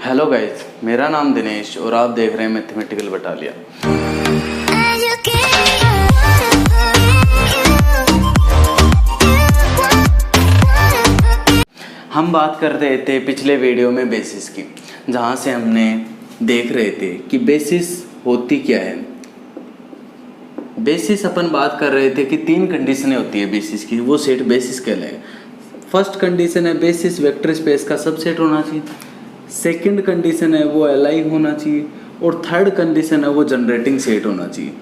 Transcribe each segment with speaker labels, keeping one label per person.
Speaker 1: Hello guys, मेरा नाम दिनेश और आप देख रहे हैं मैथमेटिकल बटालिया। हम बात कर रहे थे पिछले वीडियो में बेसिस की, जहाँ से हमने देख रहे थे कि बेसिस होती क्या है। बेसिस अपन बात कर रहे थे कि 3 कंडीशनें होती है बेसिस की, वो सेट बेसिस कहलाएगा। फर्स्ट कंडीशन है बेसिस वेक्टर स्पेस का सबसेट होना चाहिए। सेकंड कंडीशन है वो एल आई होना चाहिए और थर्ड कंडीशन है वो जनरेटिंग सेट होना चाहिए।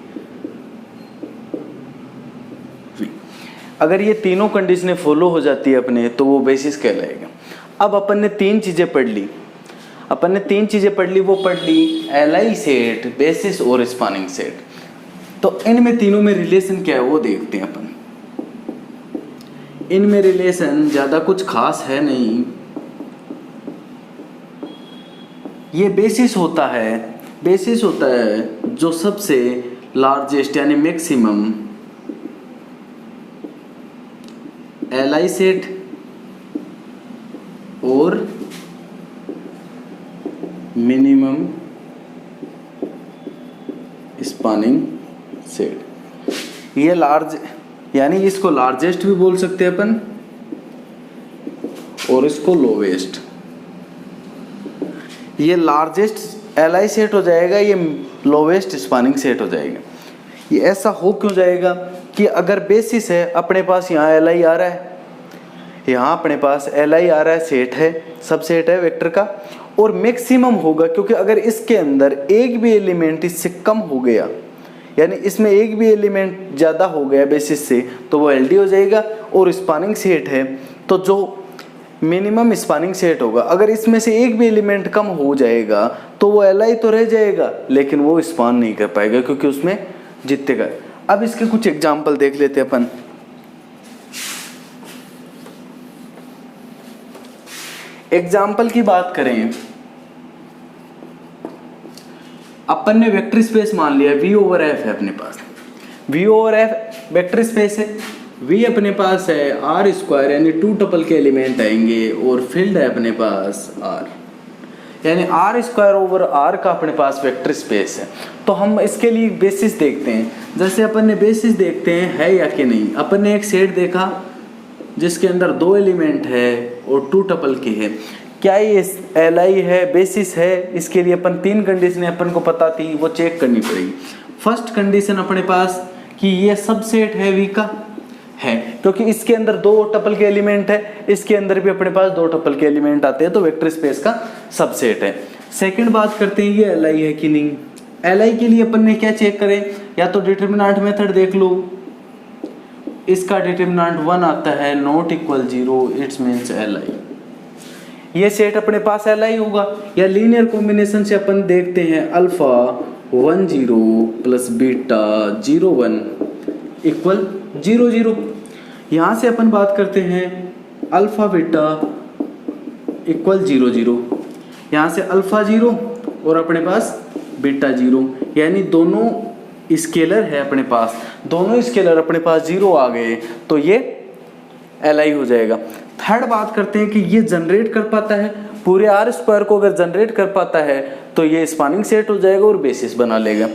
Speaker 1: अगर ये तीनों कंडीशनें फॉलो हो जाती है अपने, तो वो बेसिस कहलाएगा। अब अपन ने 3 चीज़ें पढ़ ली। वो पढ़ ली एल आई सेट, बेसिस और स्पानिंग सेट। तो इनमें तीनों में रिलेशन क्या है वो देखते हैं अपन। इनमें रिलेशन ज़्यादा कुछ खास है नहीं। ये बेसिस होता है जो सबसे लार्जेस्ट यानी मैक्सिमम एल आई सेट और मिनिमम स्पानिंग सेट। ये लार्ज यानी इसको लार्जेस्ट भी बोल सकते हैं अपन और इसको लोवेस्ट। ये लार्जेस्ट एल आई सेट हो जाएगा, ये लोवेस्ट स्पानिंग सेट हो जाएगा। ये ऐसा हो क्यों जाएगा कि अगर बेसिस है अपने पास यहाँ एल आई आ रहा है, यहाँ अपने पास एल आई आ रहा है, सेट है, सबसेट है वेक्टर का, और मैक्सिमम होगा क्योंकि अगर इसके अंदर एक भी एलिमेंट इससे कम हो गया, यानी इसमें एक भी एलिमेंट ज़्यादा हो गया बेसिस से, तो वो एल डी हो जाएगा। और स्पानिंग सेट है तो जो मिनिमम स्पानिंग सेट होगा, अगर इसमें से एक भी एलिमेंट कम हो जाएगा तो वो एल आई तो रह जाएगा लेकिन वो स्पान नहीं कर पाएगा क्योंकि उसमें जीतेगा। अब इसके कुछ एग्जाम्पल देख लेते हैं अपन। एग्जाम्पल की बात करें, अपन ने वेक्टर स्पेस मान लिया V ओवर F है अपने पास। V over F vector space है। V अपने पास है R स्क्वायर यानी 2 टपल के एलिमेंट आएंगे और फील्ड है अपने पास R, यानी R स्क्वायर ओवर R का अपने पास वेक्टर स्पेस है। तो हम इसके लिए बेसिस देखते हैं। जैसे अपन ने बेसिस देखते हैं है या कि नहीं। अपन ने एक सेट देखा जिसके अंदर 2 एलिमेंट है और 2 टपल के है। क्या ये एल आई है, बेसिस है? इसके लिए अपन 3 कंडीशन अपन को पता थी, वो चेक करनी पड़ेगी। फर्स्ट कंडीशन अपने पास कि ये सबसेट है V का, है क्योंकि इसके अंदर 2 टपल के एलिमेंट है, इसके अंदर भी अपने पास 2 टपल के एलिमेंट आते हैं, तो वेक्टर स्पेस का सबसेट है। सेकंड बात करते हैं ये एल आई है कि नहीं। एल आई के लिए अपन ने क्या चेक करें, या तो डिटरमिनेंट मेथड देख लो, इसका डिटरमिनेंट 1 आता है, not equal 0, it's means L I. ये सेट अपने पास एल आई होगा। या लीनियर कॉम्बिनेशन से अपन देखते हैं अल्फा 1 0 प्लस बीटा 0 1 इक्वल 0 0। यहाँ से अपन बात करते हैं अल्फा बीटा इक्वल 0 0। यहाँ से अल्फा 0 और अपने पास बीटा 0, यानी दोनों स्केलर है अपने पास, दोनों स्केलर अपने पास 0 आ गए तो ये एल आई हो जाएगा। थर्ड बात करते हैं कि ये जनरेट कर पाता है पूरे आर स्क्वायर को। अगर जनरेट कर पाता है तो ये स्पानिंग सेट हो जाएगा और बेसिस बना लेगा।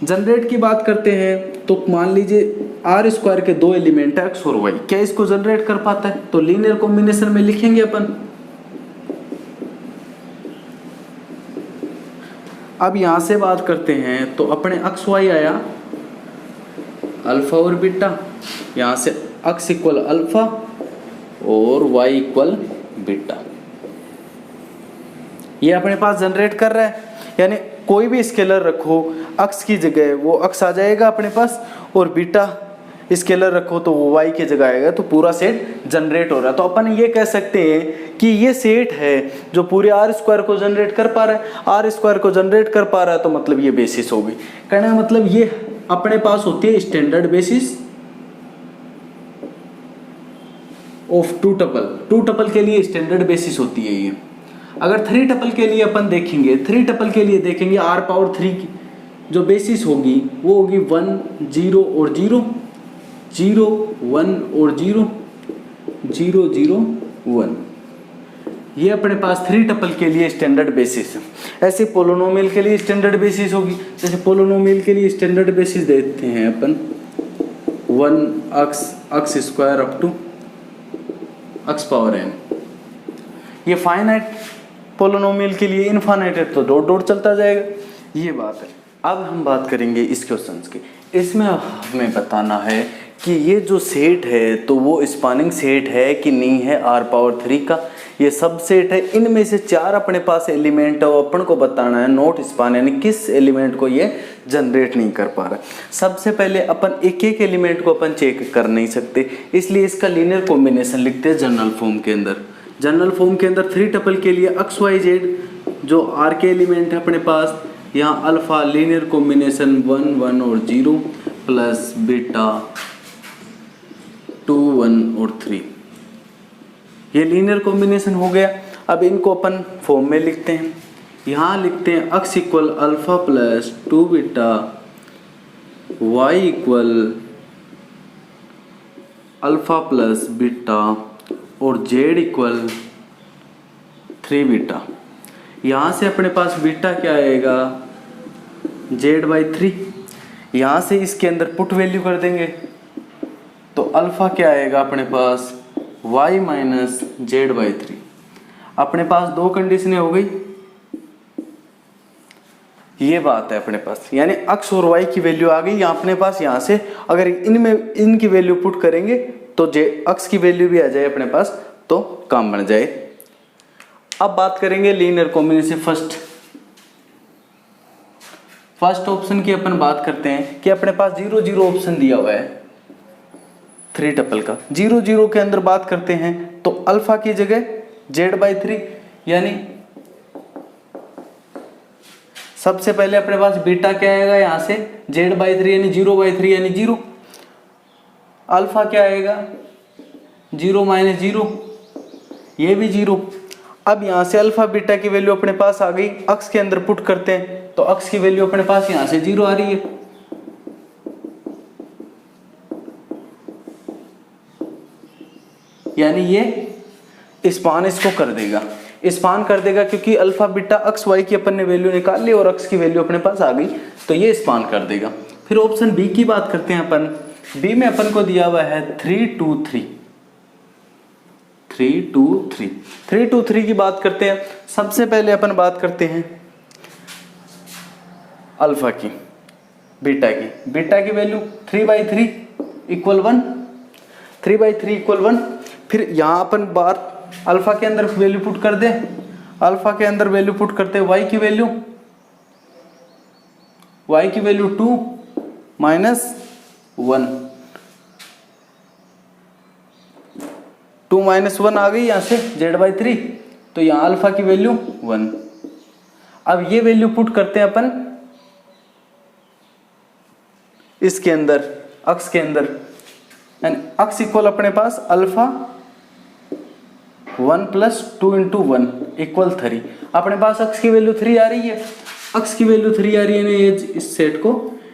Speaker 1: जनरेट की बात करते हैं तो मान लीजिए आर स्क्वायर के 2 एलिमेंट है एक्स और वाई, क्या इसको जनरेट कर पाता है? तो लीनियर कॉम्बिनेशन में लिखेंगे अपन। अब यहां से बात करते हैं तो अपने अक्स वाई आया अल्फा और बीटा, यहां से अक्स इक्वल अल्फा और y इक्वल बीटा। ये अपने पास जनरेट कर रहा है, यानी कोई भी स्केलर रखो अक्स की जगह वो अक्स आ जाएगा अपने पास, और बीटा स्केलर रखो तो वो y की जगह आएगा, तो पूरा सेट जनरेट हो रहा है। तो अपन ये कह सकते हैं कि ये सेट है जो पूरे आर स्क्वायर को जनरेट कर पा रहा है। आर स्क्वायर को जनरेट कर पा रहा है तो मतलब ये बेसिस होगी। कहने का मतलब ये अपने पास होती है standard basis of 2 tuple. 2 tuple के लिए स्टैंडर्ड बेसिस होती है ये। अगर 3 टपल के लिए अपन देखेंगे, 3 टपल के लिए देखेंगे r पावर 3 की जो बेसिस होगी वो होगी 1 0 और 0 0 1 और 0 0 0 1। ये अपने पास 3 टपल के लिए स्टैंडर्ड बेसिस है। ऐसे पोलिनोमियल के लिए स्टैंडर्ड बेसिस होगी। जैसे पोलिनोमियल के लिए स्टैंडर्ड बेसिस देते हैं अपन 1 square up to x power n। ये फाइनाइट पोलिनोमियल के लिए इनफाइनाइट है तो डॉट डॉट चलता जाएगा, ये बात है। अब हम बात करेंगे इस क्वेश्चन की। इसमें हमें बताना है कि ये जो सेट है तो वो स्पानिंग सेट है कि नहीं है r पावर 3 का। ये सब सेट है, इनमें से 4 अपने पास एलिमेंट है, वो अपन को बताना है नॉट स्पान, यानी किस एलिमेंट को ये जनरेट नहीं कर पा रहा। सबसे पहले अपन एक एक एलिमेंट को अपन चेक कर नहीं सकते, इसलिए इसका लीनियर कॉम्बिनेशन लिखते हैं जनरल फॉर्म के अंदर। जनरल फॉर्म के अंदर 3 टपल के लिए एक्स वाई जेड जो आर के एलिमेंट है अपने पास, यहाँ अल्फा लीनियर कॉम्बिनेशन 1 1 और 0 प्लस बीटा 2 1 और 3, ये लीनियर कॉम्बिनेशन हो गया। अब इनको अपन फॉर्म में लिखते हैं। यहाँ लिखते हैं x equal alpha plus 2 beta, y equal alpha plus beta और z इक्वल 3 बीटा। यहाँ से अपने पास बीटा क्या आएगा z/3। यहाँ से इसके अंदर पुट वैल्यू कर देंगे तो अल्फा क्या आएगा अपने पास y माइनस z/3। अपने पास 2 कंडीशनें हो गई, ये बात है अपने पास, यानी x और y की वैल्यू आ गई यहाँ अपने पास। यहाँ से अगर इनमें इनकी वैल्यू पुट करेंगे तो x की वैल्यू भी आ जाए अपने पास, तो काम बन जाए। अब बात करेंगे लीनियर कॉम्बिनेशन। फर्स्ट ऑप्शन की अपन बात करते हैं कि अपने पास 0 0 ऑप्शन दिया हुआ है 3 टपल का। 0 0 के अंदर बात करते हैं तो अल्फा की जगह z/3, यानी सबसे पहले अपने पास बीटा क्या आएगा यहाँ से z/3 यानी 0/3 यानी 0। अल्फा क्या आएगा 0 माइनस 0, ये भी 0। अब यहाँ से अल्फा बीटा की वैल्यू अपने पास आ गई, x के अंदर पुट करते हैं तो x की वैल्यू अपने पास यहाँ से 0 आ रही है। यानी ये स्पान इसको कर देगा, स्पान कर देगा क्योंकि अल्फा बीटा x y की अपन ने वैल्यू निकाल ली और x की वैल्यू अपने पास आ गई, तो ये स्पान कर देगा। फिर ऑप्शन बी की बात करते हैं अपन। बी में अपन को दिया हुआ है 3 2 3 3 2 3 3 2 3 की बात करते हैं। सबसे पहले अपन बात करते हैं अल्फा की, बीटा की वैल्यू 3/3 इक्वल 1, 3/3 इक्वल 1। फिर यहाँ अपन बात अल्फा के अंदर वैल्यू पुट कर दे, अल्फा के अंदर वैल्यू पुट करते हैं y की वैल्यू 2 माइनस 1, 2 माइनस 1 आ गई यहाँ से z/3, तो यहाँ अल्फा की वैल्यू 1। अब ये वैल्यू पुट करते हैं अपन इसके अंदर x के अंदर, यानी x इक्वल अपने पास अल्फा 1 प्लस 2 इंटू 1 इक्वल 3। अपने पास x की वैल्यू 3 आ रही है, x की वैल्यू 3 आ रही है, ये इस सेट को,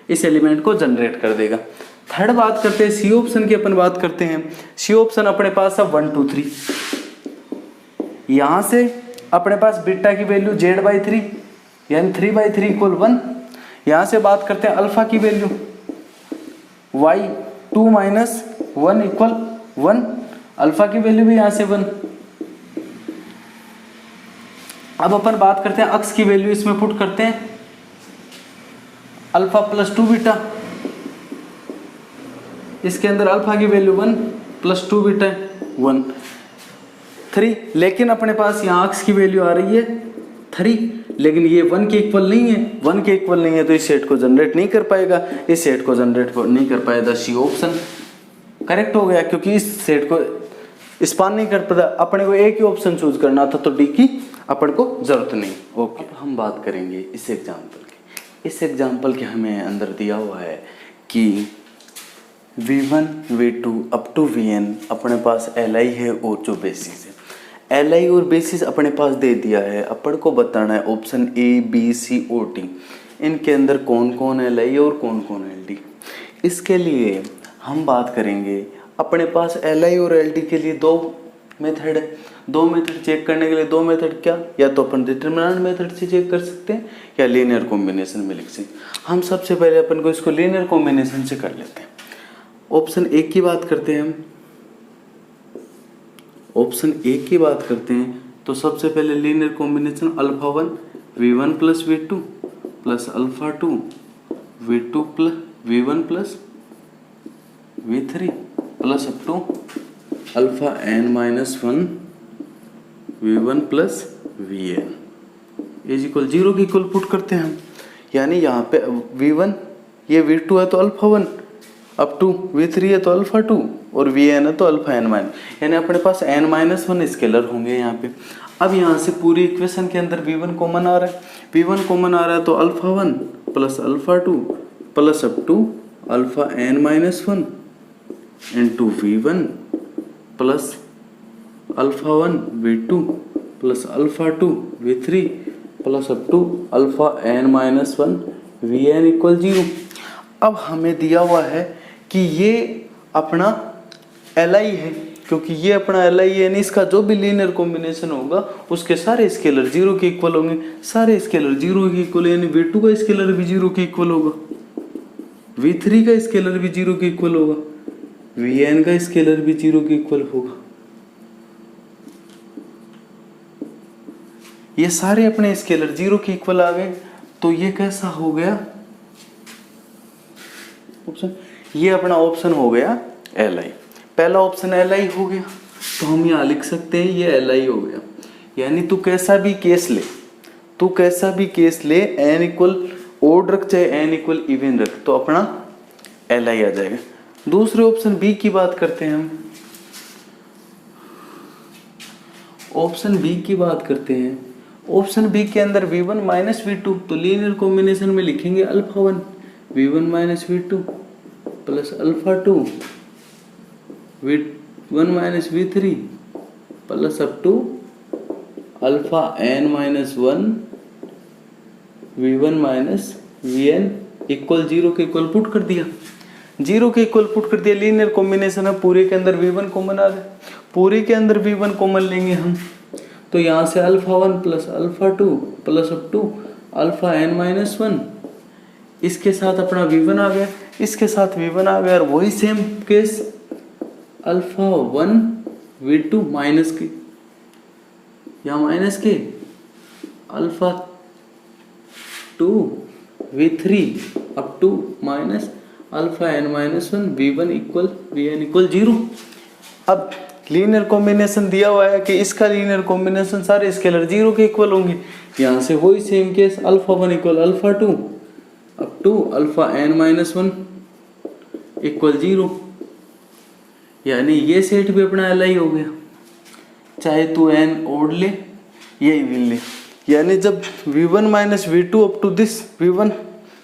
Speaker 1: इस एलिमेंट को जनरेट कर देगा। थर्ड बात करते हैं सी ऑप्शन की। अपन बात करते हैं सी ऑप्शन अपने पास है 1 2 3। यहाँ से अपने पास बीटा की वैल्यू z/3 यानी 3/3 इक्वल 1। यहाँ से बात करते हैं अल्फा की value y 2 minus 1 equal 1, alpha की वैल्यू भी यहाँ से 1। अब अपन बात करते हैं x की वैल्यू, इसमें पुट करते हैं अल्फा प्लस 2 बीटा, इसके अंदर अल्फा की वैल्यू 1 प्लस 2 बीटा 1 3। लेकिन अपने पास यहाँ x की वैल्यू आ रही है 3, लेकिन ये 1 के इक्वल नहीं है, 1 के इक्वल नहीं है तो इस सेट को जनरेट नहीं कर पाएगा, इस सेट को जनरेट नहीं कर पाएगा। सी ऑप्शन करेक्ट हो गया क्योंकि इस सेट को स्पान नहीं कर पाता। अपने को एक ही ऑप्शन चूज करना था तो डी की अपन को जरूरत नहीं। ओके, अब हम बात करेंगे इस एग्जाम्पल की। इस एग्जाम्पल के हमें अंदर दिया हुआ है कि v1 v2 up to vn अपने पास li है और जो बेसिस है, li और बेसिस अपने पास दे दिया है। अपन को बताना है ऑप्शन ए बी सी और डी, इनके अंदर कौन कौन है li और कौन कौन है ld। इसके लिए हम बात करेंगे, अपने पास li और ld के लिए 2 मेथड है। दो मेथड चेक करने के लिए दो मेथड क्या, या तो अपन डिटरमिनेंट मेथड से चेक कर सकते हैं या लीनियर कॉम्बिनेशन में लिख सकते हैं। हम सबसे पहले अपन को इसको लीनियर कॉम्बिनेशन से कर लेते हैं। ऑप्शन ए की बात करते हैं हम, ऑप्शन ए की बात करते हैं तो सबसे पहले linear combination alpha 1 v1 plus v2 plus alpha 2 v2 plus v1 plus v3 plus up to alpha n minus 1 v1 plus vn is equal 0 की इक्वल पुट करते हैं हम। यानी यहाँ पे v1 ये v2 है तो अल्फा 1 अप टू v3 है तो अल्फा 2 और vn है तो अल्फा n माइनस, यानी अपने पास n माइनस 1 स्केलर होंगे यहाँ पे। अब यहाँ से पूरी इक्वेशन के अंदर v1 कॉमन आ रहा है, v1 कॉमन आ रहा है तो alpha 1 plus alpha 2 plus up to alpha n minus 1 into v1 plus alpha 1 v2 plus alpha 2 v3 plus up to alpha n minus 1 vn equal 0। अब हमें दिया हुआ है कि ये अपना Li है, क्योंकि ये अपना Li है, यानी इसका जो भी लीनियर कॉम्बिनेशन होगा उसके सारे स्केलर 0 के इक्वल होंगे, सारे स्केलर 0 के इक्वल, यानी v2 का स्केलर भी 0 के इक्वल होगा, v3 का स्केलर भी 0 के इक्वल होगा, vn का स्केलर भी 0 के इक्वल होगा। ये सारे अपने स्केलर 0 के इक्वल आ गए, तो ये कैसा हो गया ऑप्शन, ये अपना ऑप्शन हो गया Li। पहला ऑप्शन Li हो गया, तो हम यहाँ लिख सकते हैं ये Li हो गया। यानी तू कैसा भी केस ले, तू कैसा भी केस ले, n इक्वल ओड रख चाहे n इक्वल इवन रख, तो अपना Li आ जाएगा। दूसरे ऑप्शन बी की बात करते हैं हम, ऑप्शन बी की बात करते हैं। ऑप्शन बी के अंदर v1 माइनस v2, तो लीनियर कॉम्बिनेशन में लिखेंगे alpha 1 v1 minus v2 plus alpha 2 v1 minus v3 plus up to alpha n minus 1 v1 minus vn equal 0 के इक्वल पुट कर दिया, 0 के इक्वल पुट कर दिया। लीनियर कॉम्बिनेशन है, पूरे के अंदर v1 कॉमन आ गया, पूरे के अंदर v1 कॉमन लेंगे हम, तो यहाँ से alpha 1 plus alpha 2 plus up to alpha n minus 1, इसके साथ अपना v1 आ गया, इसके साथ v1 आ गया, और वही same case alpha 1 v2 minus के, यहाँ माइनस के alpha 2 v3 up to minus alpha n minus 1 v1 equal vn equal 0। अब लीनियर कॉम्बिनेशन दिया हुआ है कि इसका लीनियर कॉम्बिनेशन सारे स्केलर 0 के इक्वल होंगे, यहाँ से वही same case alpha 1 equal alpha 2 up to alpha n minus 1 equal 0, यानी ये सेट भी अपना Li हो गया, चाहे तू n ओड ले या इवन ले। यानी जब v1 minus v2 up to this v1,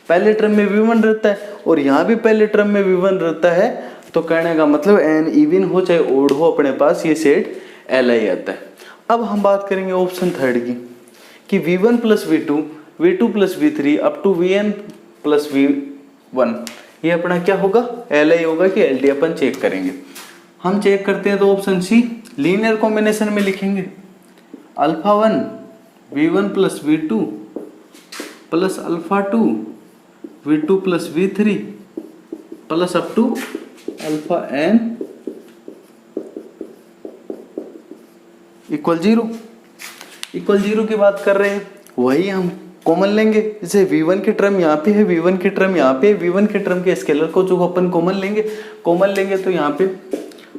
Speaker 1: पहले टर्म में v1 रहता है और यहाँ भी पहले टर्म में v1 रहता है, तो कहने का मतलब n इवन हो चाहे ओड हो, अपने पास ये सेट Li आता है। अब हम बात करेंगे ऑप्शन थर्ड की, कि v1 plus v2 v2 plus v3 up to vn plus v1, ये अपना क्या होगा Li होगा कि Ld अपन चेक करेंगे। हम चेक करते हैं तो ऑप्शन सी लीनियर कॉम्बिनेशन में लिखेंगे alpha 1 v1 plus v2 plus alpha 2 v2 plus v3 plus up to alpha n equal 0, equal 0 की बात कर रहे हैं, वही हम कॉमन लेंगे। जैसे v1 की टर्म यहाँ पे है, v1 की टर्म यहाँ पे है, v1 की टर्म के स्केलर को जो अपन कॉमन लेंगे तो यहाँ पे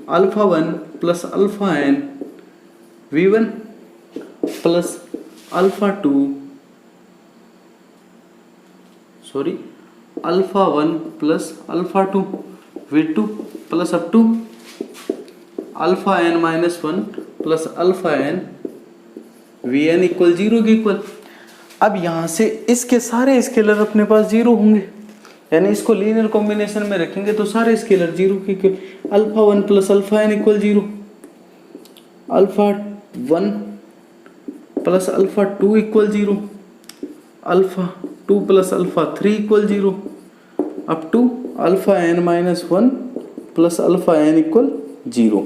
Speaker 1: alpha 1 plus alpha n v1 plus alpha 2 alpha 1 plus alpha 2 v2 plus up to alpha n minus 1 plus alpha n vn equal 0 के इक्वल। अब यहाँ से इसके सारे स्केलर अपने पास 0 होंगे, यानी इसको लीनियर कॉम्बिनेशन में रखेंगे तो सारे स्केलर 0 के equal. Alpha 1 plus alpha n equal 0, alpha 1 plus alpha 2 equal 0, alpha 2 plus alpha 3 equal 0 up to alpha n minus 1 plus alpha n equal 0।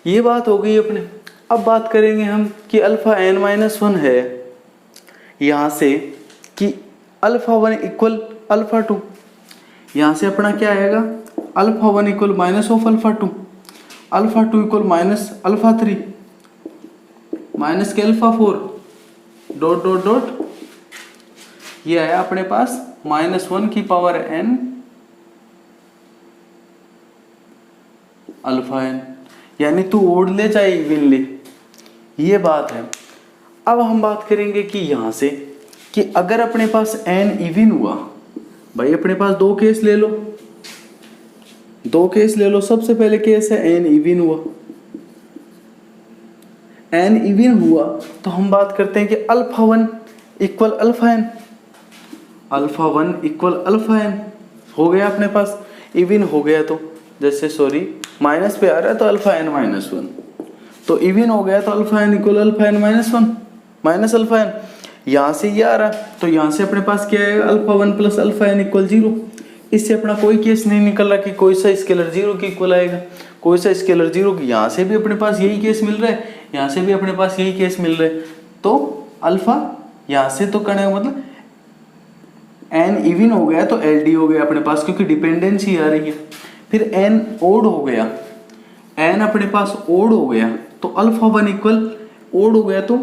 Speaker 1: ये बात हो गई अपने। अब बात करेंगे हम कि अल्फा n माइनस 1 है यहाँ से कि अल्फा 1 इक्वल अल्फा 2, यहाँ से अपना क्या आएगा alpha 1 equal minus of alpha 2, alpha 2 equal minus alpha 3 minus के अल्फा 4 डॉट डॉट डॉट, ये आया अपने पास माइनस 1 की पावर n अल्फा n, यानी तू ओड ले चाहे इवन ले, ये बात है। अब हम बात करेंगे कि यहाँ से कि अगर अपने पास n इवन हुआ, भाई अपने पास दो केस ले लो, दो केस ले लो। सबसे पहले केस है n इवन हुआ, n इवन हुआ तो हम बात करते हैं कि alpha 1 equal alpha n, alpha 1 equal alpha n हो गया अपने पास, इवन हो गया तो जैसे सॉरी माइनस पे आ रहा है तो अल्फा n माइनस 1, तो इवन हो गया तो alpha n equal alpha n minus 1 minus alpha n, यहाँ से ये आ रहा तो यहाँ से अपने पास क्या आएगा alpha 1 plus alpha n equal 0। इससे अपना कोई केस नहीं निकल रहा कि कोई सा स्केलर 0 के इक्वल आएगा, कोई सा स्केलर 0 की, यहाँ से भी अपने पास यही केस मिल रहा है, यहाँ से भी अपने पास यही केस मिल रहा है। तो अल्फा यहाँ से तो करने का मतलब n इवन हो गया तो LD हो गया अपने पास, क्योंकि डिपेंडेंसी आ रही है। फिर n ओड हो गया, n अपने पास ओड हो गया तो अल्फा 1 इक्वल ओड हो गया तो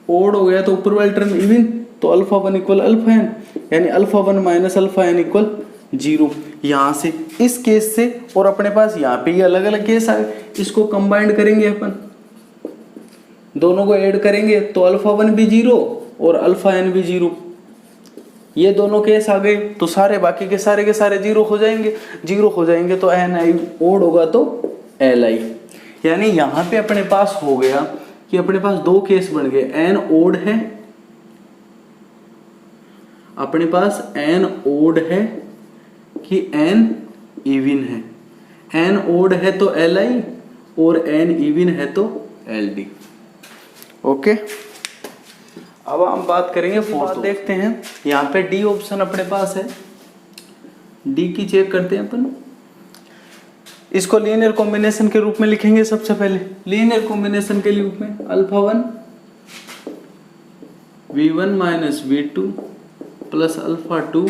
Speaker 1: ओड हो गया तो ऊपर वाली टर्म इवन, तो अल्फा 1 इक्वल अल्फा n, यानी alpha 1 minus alpha n equal 0। यहाँ से इस केस से और अपने पास यहाँ पे ये अलग अलग केस आए, इसको कंबाइंड करेंगे अपन, दोनों को ऐड करेंगे तो अल्फा 1 भी 0 और अल्फा n भी 0, ये दोनों केस आ गए तो सारे बाकी के सारे 0 हो जाएंगे, 0 हो जाएंगे तो ni ओड होगा तो li, यानी यहाँ पे अपने पास हो गया कि अपने पास दो केस बन गए, n ओड है, अपने पास n ओड है कि n इवन है, n ओड है तो li और n इवन है तो ld। ओके, अब हम बात करेंगे फोर्थ, देखते हैं यहाँ पे डी ऑप्शन अपने पास है, डी की चेक करते हैं अपन। इसको लीनियर कॉम्बिनेशन के रूप में लिखेंगे। सबसे पहले लीनियर कॉम्बिनेशन के रूप में alpha 1 v1 minus v2 plus alpha 2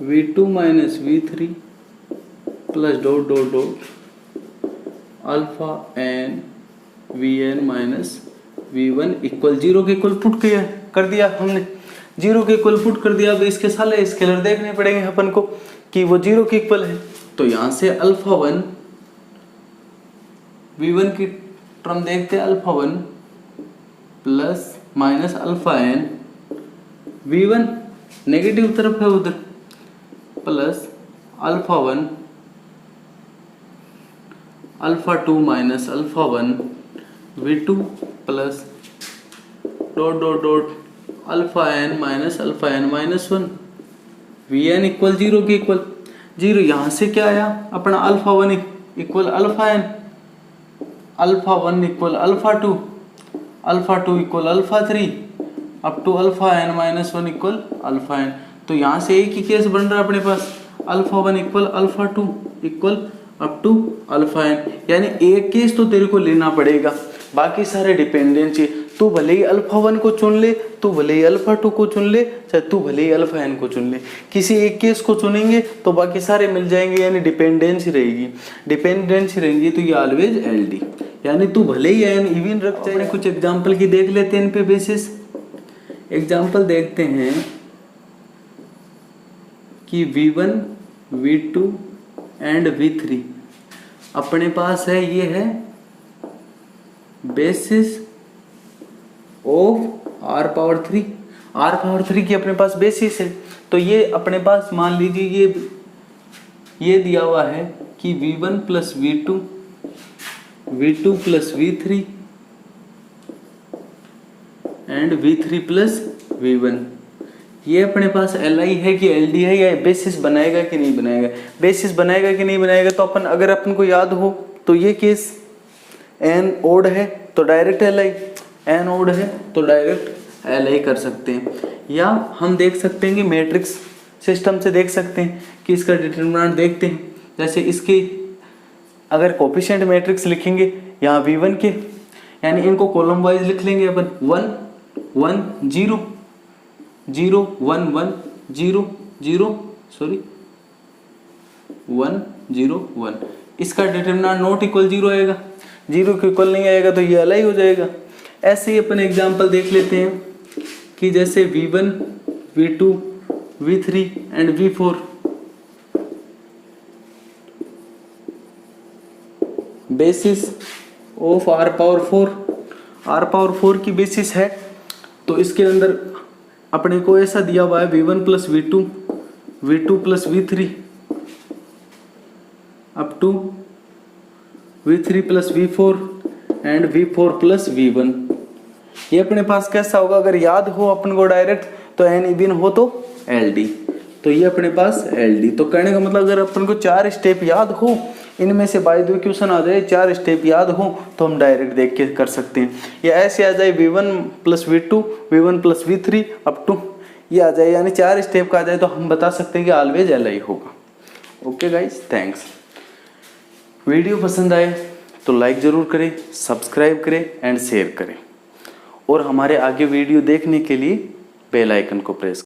Speaker 1: v2 minus v3 plus dot dot dot alpha n vn minus v1 equal 0 के इक्वल पुट कर दिया हमने, 0 के इक्वल पुट कर दिया। अब इसके सारे स्केलर देखने पड़ेंगे अपन को कि वो 0 के इक्वल है, तो यहाँ से अल्फा 1 v1 की टर्म देखते हैं, alpha 1 plus minus alpha n v1 negative तरफ है उधर, plus alpha 1 alpha 2 minus alpha 1 v2 plus dot dot dot alpha n minus alpha n minus 1 vn equal 0 के इक्वल 0। यहाँ से क्या आया अपना alpha 1 equal alpha n, alpha 1 equal alpha 2, alpha 2 equal alpha 3 up to alpha n minus 1 equal alpha n। तो यहाँ से एक ही केस बन रहा है अपने पास, alpha 1 equal alpha 2 equal up to alpha n, यानी एक केस तो तेरे को लेना पड़ेगा, बाकी सारे डिपेंडेंसी तू भले ही अल्फा 1 को चुन ले, तू भले ही अल्फा 2 को चुन ले, चाहे तू भले ही अल्फा n को चुन ले, किसी एक केस को चुनेंगे तो बाकी सारे मिल जाएंगे, यानी डिपेंडेंसी रहेगी। डिपेंडेंसी रहेगी तो ये ऑलवेज LD, यानी तू भले ही n इवन रख जाए। कुछ एग्जांपल की देख लेते हैं इन पे बेसिस। एग्जांपल देखते हैं कि v1 v2 एंड v3 अपने पास है, ये है basis of r power 3, r power 3 की अपने पास बेसिस है। तो ये अपने पास मान लीजिए ये दिया हुआ है कि v1 plus v2 v2 plus v3 and v3 plus v1, ये अपने पास Li है कि LD है, या बेसिस बनाएगा कि नहीं बनाएगा। बेसिस बनाएगा कि नहीं बनाएगा तो अपन अगर अपन को याद हो तो ये केस n ओड है तो डायरेक्ट Li, n ओड है तो डायरेक्ट Li कर सकते हैं, या हम देख सकते हैं कि मैट्रिक्स सिस्टम से देख सकते हैं कि इसका डिटरमिनेंट देखते हैं। जैसे इसके अगर कोफिशिएंट मैट्रिक्स लिखेंगे यहाँ V1 के, यानी इनको कॉलम वाइज लिख लेंगे अपन 1 1 0 0 1 1 0 0 सॉरी 1 0 1। इसका डिटरमिनेंट नॉट इक्वल 0 आएगा, 0 के इक्वल नहीं आएगा तो ये अलग हो जाएगा। ऐसे ही अपन एग्जांपल देख लेते हैं कि जैसे V1 V2 V3 and V4 basis of R power 4, R power 4 की बेसिस है। तो इसके अंदर अपने को ऐसा दिया हुआ है V1 plus V2 V2 plus V3 up to V3 plus V4 and V4 plus V1। ये अपने पास कैसा होगा, अगर याद हो अपन को डायरेक्ट तो एन इवन हो तो LD, तो ये अपने पास LD। तो कहने का मतलब अगर अपन को 4 स्टेप याद हो, इनमें से बाय द वे क्वेश्चन आ जाए 4 स्टेप याद हो तो हम डायरेक्ट देख के कर सकते हैं। या ऐसे आ जाए V1 plus V2 V1 plus V3 up to ये आ जाए, यानी 4 स्टेप का आ जाए तो हम बता सकते हैं कि ऑलवेज LI होगा। Okay guys, thanks. वीडियो पसंद आए तो लाइक ज़रूर करें, सब्सक्राइब करें एंड शेयर करें, और हमारे आगे वीडियो देखने के लिए बेल आइकन को प्रेस